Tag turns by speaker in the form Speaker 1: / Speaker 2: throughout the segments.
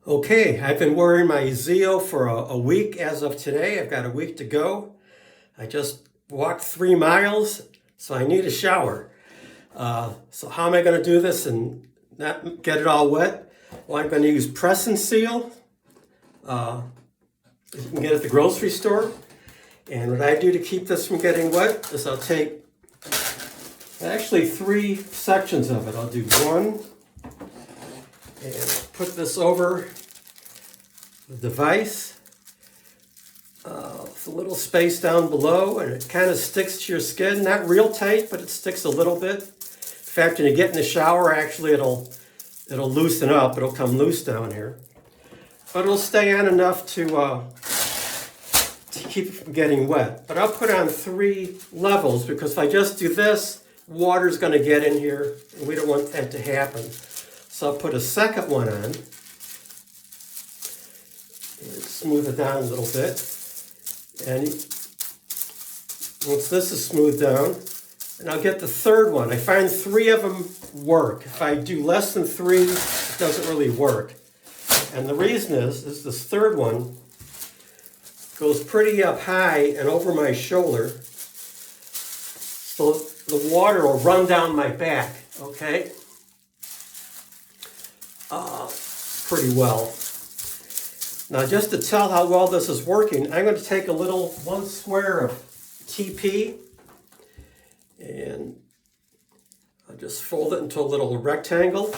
Speaker 1: Okay, I've been wearing my ZIO for a week as of today. I've got a week to go. I just walked 3 miles, so I need a shower. So how am I going to do this and not get it all wet? Well, I'm going to use Press and Seal. You can get it at the grocery store. And what I do to keep this from getting wet is I'll take actually 3 sections of it. I'll do one and put this over the device. It's a little space down below, and it kind of sticks to your skin. Not real tight, but it sticks a little bit. In fact, when you get in the shower, actually it'll loosen up. It'll come loose down here, but it'll stay on enough to keep it from getting wet. But I'll put on 3 levels because if I just do this, water's going to get in here, and we don't want that to happen. So I'll put a second one on and smooth it down a little bit. And once this is smoothed down, and I'll get the third one. I find 3 of them work. If I do less than 3, it doesn't really work. And the reason is this third one goes pretty up high and over my shoulder, so the water will run down my back, okay? Pretty well. Now, just to tell how well this is working, I'm going to take one square of TP, and I'll just fold it into a little rectangle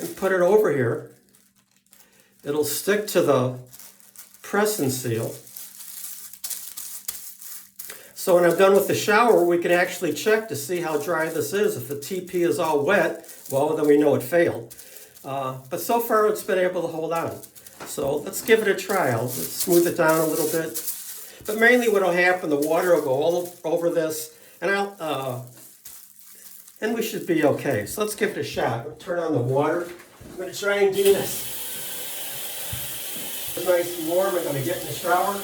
Speaker 1: and put it over here. It'll stick to the Press and Seal. So when I'm done with the shower, we can actually check to see how dry this is. If the TP is all wet, well, then we know it failed. But so far, it's been able to hold on. So let's give it a try. I'll smooth it down a little bit. But mainly what will happen, the water will go all over this, and and we should be okay. So let's give it a shot. We'll turn on the water. I'm going to try and do this. It's nice and warm. I'm going to get in the shower.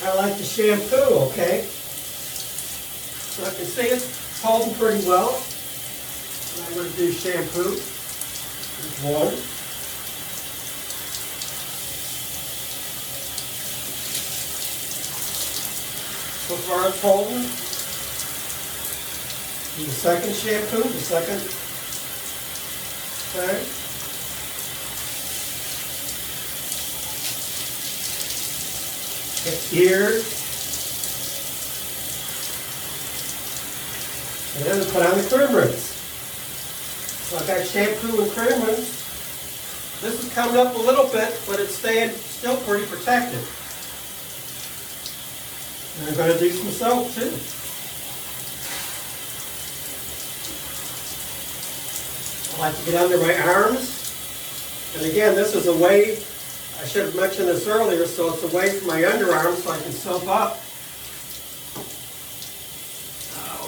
Speaker 1: I like the shampoo, okay? So I can see it's holding pretty well. And I'm going to do shampoo. There's one. So far it's holding. Do the second shampoo, the second. Okay. Get ears. And then put on the cream rinse. So I've got shampoo and cream rinse. This is coming up a little bit, but it's staying still pretty protected. And I'm going to do some soap too. I like to get under my arms. And again, this is away, I should have mentioned this earlier, so it's away from my underarm so I can soap up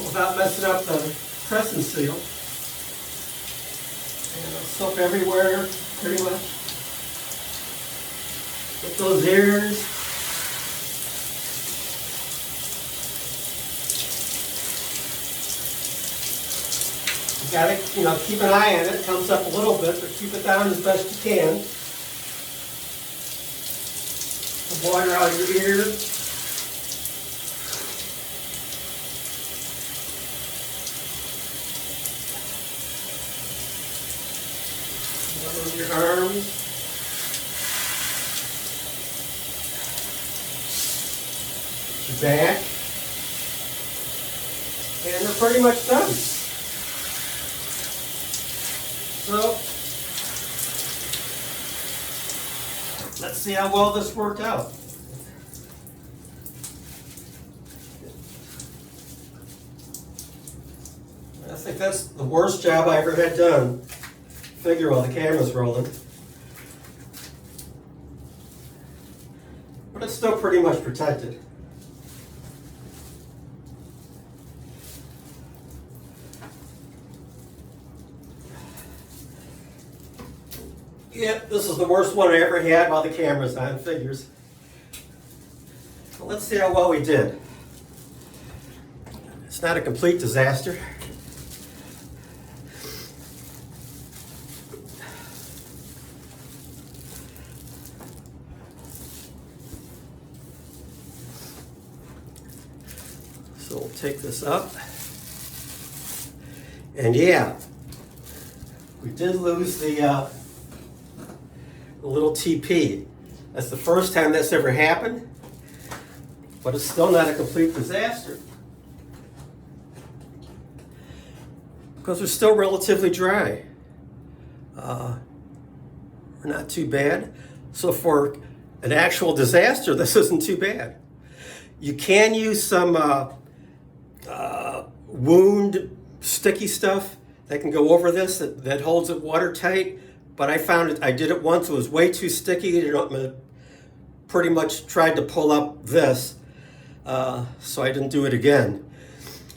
Speaker 1: without messing up the Press and Seal. And I'll soap everywhere, pretty much. Get those ears. You gotta, keep an eye on it. It comes up a little bit, but keep it down as best you can. The water out of your ears. Water on your arms. Your back. And we're pretty much done. So, let's see how well this worked out. I think that's the worst job I ever had done. Figure while the camera's rolling. But it's still pretty much protected. Yep, this is the worst one I ever had while the camera's on, figures. Well, let's see how well we did. It's not a complete disaster. take this up. And yeah, we did lose the little TP. That's the first time that's ever happened, but it's still not a complete disaster because we're still relatively dry. We're not too bad. So for an actual disaster, this isn't too bad. You can use some wound sticky stuff that can go over this that holds it watertight, but I found it, I did it once, it was way too sticky. You know, pretty much tried to pull up this, so I didn't do it again.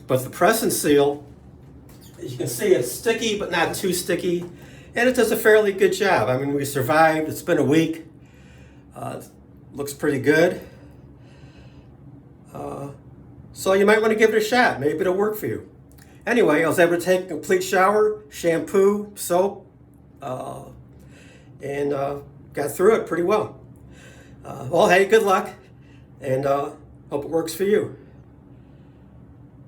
Speaker 1: But the press and seal, as you can see, it's sticky but not too sticky, and it does a fairly good job. I mean, we survived. It's been a week. Looks pretty good. So you might want to give it a shot. Maybe it'll work for you. Anyway, I was able to take a complete shower, shampoo, soap, and got through it pretty well. Well, hey, good luck, and hope it works for you.